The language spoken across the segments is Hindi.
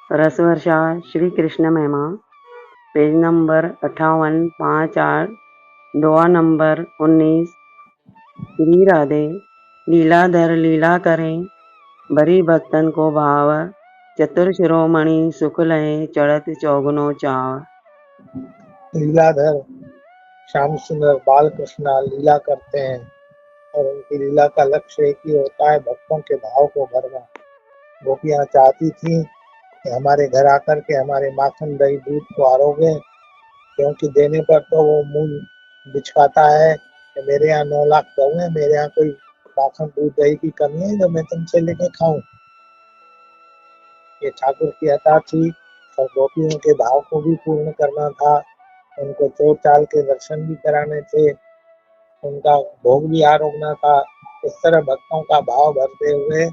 रसवर्षा श्री कृष्ण महिमा, पेज नंबर 58, 5 8, दुआ नंबर 19। श्री राधे लीलाधर लीला करें, भरी भक्तन को भाव, चतुर शिरोमणि सुख लहे, चढ़त चौगुनो चाव। लीलाधर श्याम सुंदर बाल कृष्णा लीला करते हैं और उनकी लीला का लक्ष्य एक ही होता है, भक्तों के भाव को भरना। गोपियां चाहती थी कि हमारे घर आकर के हमारे माखन दही दूध को आरोगे, क्योंकि देने पर तो वो मुंह बिचकाता है कि मेरे यहाँ 9 लाख गऊ हैं, मेरे यहाँ कोई माखन दूध दही की कमी है जो मैं तुमसे लेके खाऊं। ये ठाकुर की अता थी और गोपियों के भाव को भी पूर्ण करना था, उनको चोर चाल के दर्शन भी कराने थे, उनका भोग भी आरोगना था। इस तरह भक्तों का भाव भरते हुए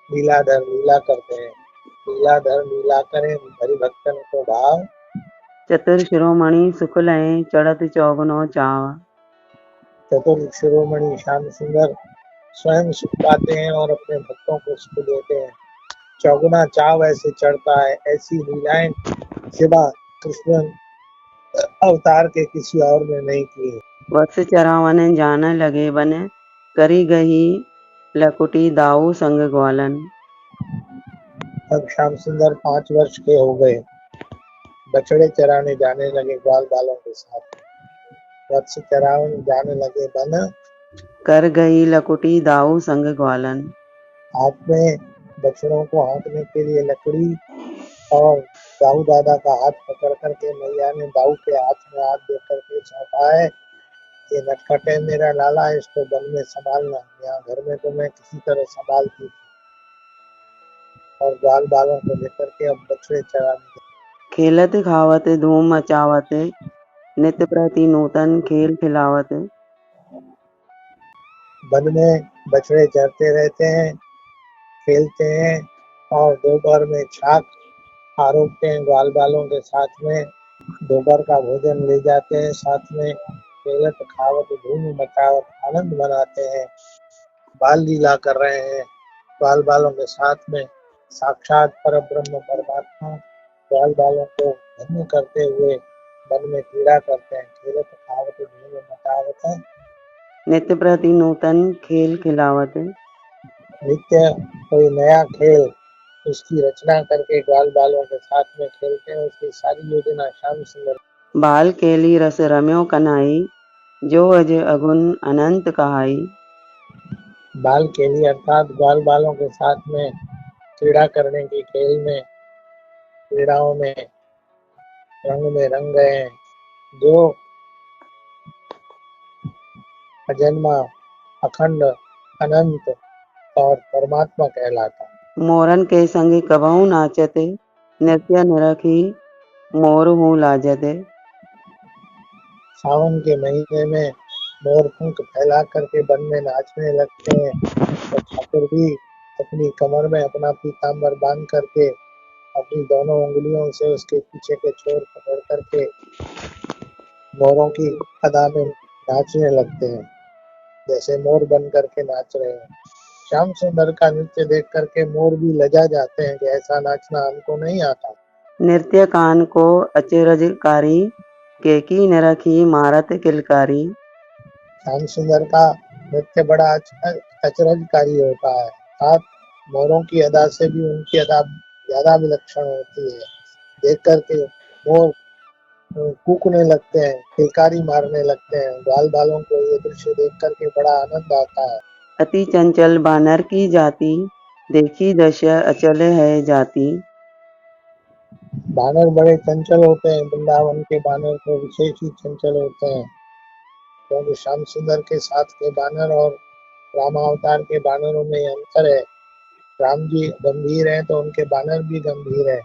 लीलाधर लीला करते हैं। लीलाधर लीला करें, भरी भक्तन को भाव, चतुर शिरोमणि सुख लहे, चढ़त चौगुनो चाव। चतुर शिरोमणि श्याम सुंदर स्वयं सुख पाते हैं और अपने भक्तों को सुख देते हैं। चौगुना चाव ऐसे चढ़ता है। ऐसी लीलाएं सिवा कृष्ण अवतार के किसी और ने नहीं की। वत्स चरावन जान लगे बन, करी गही लकुटी दाऊ संग ग्वालन। अब श्याम सुंदर 5 वर्ष के हो गए, बछड़े चराने जाने लगे ग्वाल बालों के साथ। वत्स चरावन जाने लगे बन, कर गई लकुटी दाऊ संग ग्वालन। हाथ में बछड़ों को हाँकने के लिए लकड़ी और दाऊ दादा का हाथ पकड़ करके मैया ने दाऊ के हाथ में हाथ दे करके सौंपा है, ये नटखट है मेरा लाला, इसको वन में संभालना, यहाँ घर में तो मैं किसी तरह संभालती थी। और ग्वाल बालों को लेकर के अब बछड़े चराने गए। खेलत खावत धूम मचावत, नित्य प्रति नूतन खेल खिलावत। वन में बछड़े चरते रहते हैं, खेलते हैं और दोपहर में छाक आरोपते हैं ग्वाल बालों के साथ में। दोपहर का भोजन ले जाते हैं साथ में, खेलत खावत धूम मचावत आनंद मनाते हैं, बाल लीला कर रहे हैं ग्वाल बालों के साथ में। साक्षात परब्रह्म परमात्मा ग्वाल बालों को धन्य करते हुए वन में क्रीड़ा करते हैं। खेलत खावत धूम मचावत, नित्य प्रति नूतन खेल खिलावत। नित्य कोई नया खेल उसकी रचना करके ग्वाल बालों के साथ में खेलते हैं। उसकी सारी योजना श्याम सुंदर। बाल केली रस रम्यो कन्हाई, जो अज अगुन अनंत कहाई। बाल खेली अर्थात ग्वाल बालों के साथ में क्रीड़ा करने की खेल में, क्रीड़ाओं में रंग में रंग गए हैं, जो अजन्मा अखंड अनंत और परमात्मा कहलाता। मोरन के संग कबहू नाचत, नृत्य निरखी मोर हूँ लाजत। सावन के महीने में मोर पंख फैला करके वन में नाचने लगते हैं, तो ठाकुर भी अपनी कमर में अपना पीताम्बर बांध करके अपनी दोनों उंगलियों से उसके पीछे के छोर पकड़ करके मोरों की अदा में नाचने लगते हैं, जैसे मोर बन करके नाच रहे हैं। श्याम सुंदर का नृत्य देख करके मोर भी लजा जाते हैं कि ऐसा नाचना हमको नहीं आता। नृत्य कान को अचरजकारी, केकी निरखी मारत किलकारी। श्याम सुंदर का नृत्य बड़ा अचरजकारी होता है, अर्थात मोरों की अदा से भी उनकी अदा ज्यादा विलक्षण होती है। देख करके मोर कूकने लगते हैं, किलकारी मारने लगते हैं। ग्वाल बालों को ये दृश्य देख करके बड़ा आनंद आता है। अति चंचल बानर की जाति, देखी दशा अचल है जाति। बानर बड़े चंचल होते हैं, वृंदावन के बानर तो विशेष ही चंचल होते हैं, क्योंकि श्याम सुंदर के साथ के बानर और रामावतार के बानरों में अंतर है। राम जी गंभीर हैं तो उनके बानर भी गंभीर है,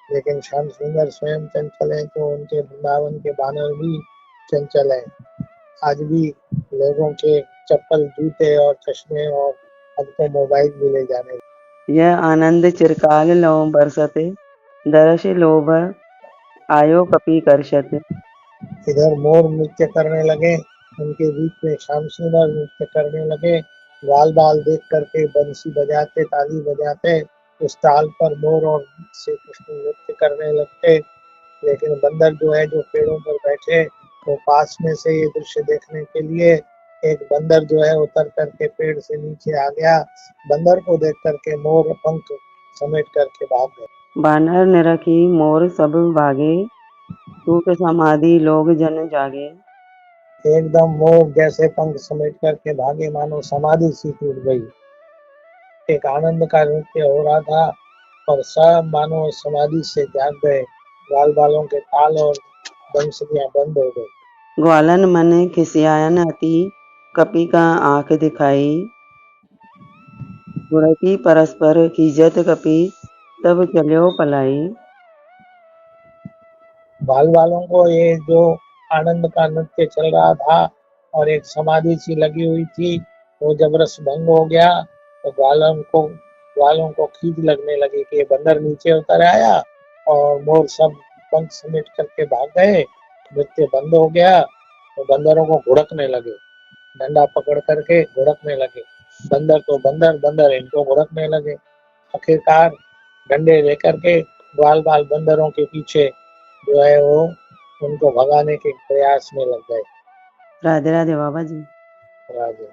लेकिन श्याम सुंदर स्वयं चंचल हैं तो उनके वृंदावन के बानर भी चंचल हैं। आज भी लोगों के चप्पल जूते और चश्मे और अब तो मोबाइल भी ले जाने। यह आनंद चिरकाल लो बरसत, दर्श लोभ आयो कपि करशत। इधर मोर नृत्य करने लगे, उनके बीच में श्याम सुंदर नृत्य करने लगे, ग्वाल बाल देख करके बंसी बजाते ताली बजाते उस ताल पर मोर और श्री कृष्ण नृत्य करने लगते। लेकिन बंदर जो है, जो पेड़ों पर बैठे, वो पास में से ये दृश्य देखने के लिए, एक बंदर जो है उतर करके पेड़ से नीचे आ गया। बंदर को देख करके मोर पंख समेट करके भाग गए। बानर निरखी मोर सब भागे, सूत समाधि लोग जन जागे। एकदम मोर जैसे पंख समेट करके भागे, मानो समाधि सी टूट गई। एक आनंद का नृत्य हो रहा था और सब मानो समाधि से जाग गए। ग्वाल बालों के ताल और बंसुरियां बंद हो गई। ग्वालन मन खिसियायन अति, कपि का आंख दिखाई। गुणकी परस्पर खीजत कपि, तब चल्यो पलाई। बाल बालों को ये जो आनंद का नृत्य चल रहा था और एक समाधि सी लगी हुई थी, वो जब रस भंग हो गया तो ग्वालों को खींच लगने लगी कि ये बंदर नीचे उतर आया और मोर सब पंख समेट करके भाग गए। नृत्य बंद हो गया तो बंदरों को घुड़कने लगे, डंडा पकड़ करके घुड़कने लगे। बंदर तो बंदर, बंदर इनको घुड़कने लगे। आखिरकार डंडे लेकर के ग्वाल बाल बंदरों के पीछे जो है वो उनको भगाने के प्रयास में लग गए। राधे राधे बाबा जी। राजे